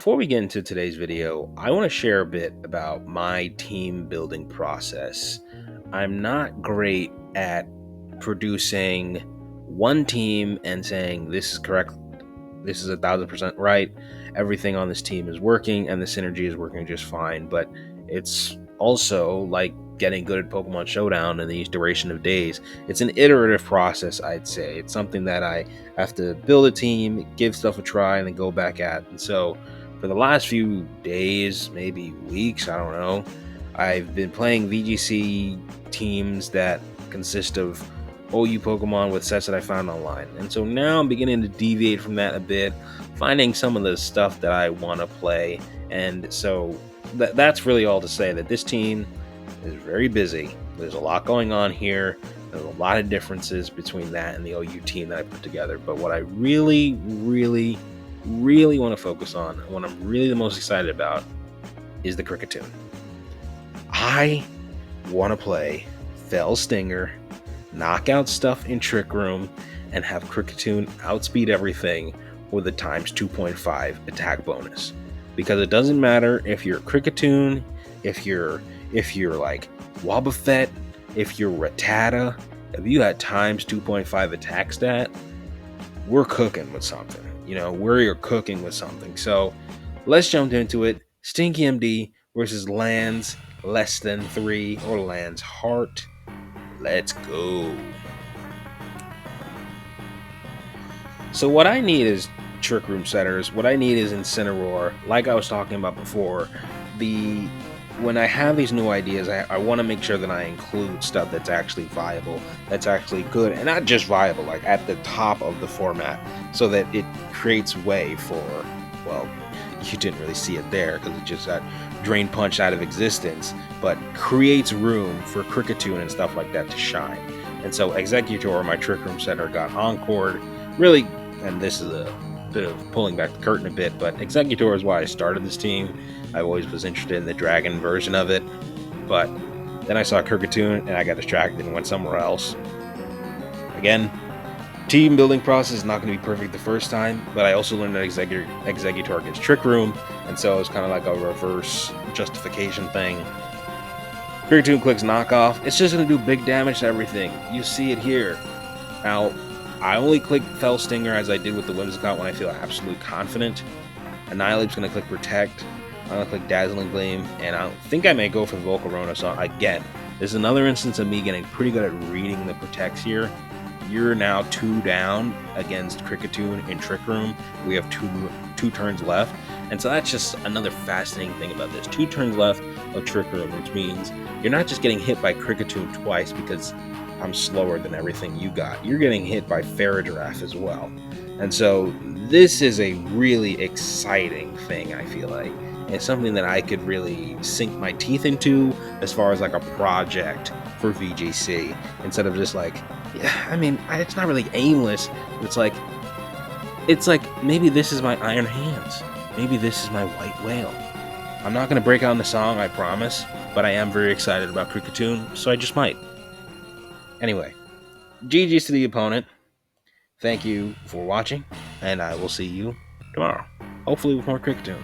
Before we get into today's video, I want to share a bit about my team building process. I'm not great at producing one team and saying this is correct, this is 1000% right, everything on this team is working and the synergy is working just fine. But it's also like getting good at Pokemon Showdown in the duration of days. It's an iterative process, I'd say. It's something that I have to build a team, give stuff a try, and then go back at. And so for the last few days, maybe weeks, I don't know, I've been playing VGC teams that consist of OU Pokemon with sets that I found online. And so now I'm beginning to deviate from that a bit, finding some of the stuff that I want to play. And so that's really all to say that this team is very busy. There's a lot going on here. There's a lot of differences between that and the OU team that I put together. But what I really want to focus on, what I'm really the most excited about, is the Kricketune. I want to play Fell Stinger, knock out stuff in Trick Room, and have Kricketune outspeed everything with a times 2.5 attack bonus. Because it doesn't matter if you're Kricketune, if you're like Wobbuffet, if you're Rattata, if you had times 2.5 attack stat, we're cooking with something. We're cooking with something. So let's jump into it. Stinky MD versus Lands less than 3 or Lands Heart. Let's go. So what I need is Trick Room setters. What I need is Incineroar. Like I was talking about before, when I have these new ideas, I want to make sure that I include stuff that's actually viable, that's actually good, and not just viable, like at the top of the format, so that it creates way for, well, you didn't really see it there because it just got drain punched out of existence, but creates room for Kricketune and stuff like that to shine. And so Exeggutor, my Trick Room setter, got encored. Really, and this is a bit of pulling back the curtain a bit, but Exeggutor is why I started this team. I always was interested in the dragon version of it, but then I saw Kricketune and I got distracted and went somewhere else. Again, team building process is not going to be perfect the first time, but I also learned that Exeggutor gets Trick Room, and so it's kind of like a reverse justification thing. Kricketune clicks knockoff. It's just going to do big damage to everything. You see it here. Now, I only click Fell Stinger as I did with the Whimsicott when I feel absolutely confident. Annihilate's going to click Protect. I'm going to click Dazzling Gleam, and I think I may go for the Volcarona. So again, this is another instance of me getting pretty good at reading the Protects here. You're now 2 down against Kricketune in Trick Room. We have two turns left, and so that's just another fascinating thing about this. 2 turns left of Trick Room, which means you're not just getting hit by Kricketune twice because I'm slower than everything you got. You're getting hit by Ferrodraff as well. And so this is a really exciting thing, I feel like. It's something that I could really sink my teeth into as far as like a project for VGC, instead of just like, yeah, I mean, it's not really aimless, but it's like maybe this is my Iron Hands. Maybe this is my White Whale. I'm not going to break out in the song, I promise, but I am very excited about Kricketune, so I just might. Anyway, GG's to the opponent. Thank you for watching, and I will see you tomorrow. Hopefully with more Kricketune.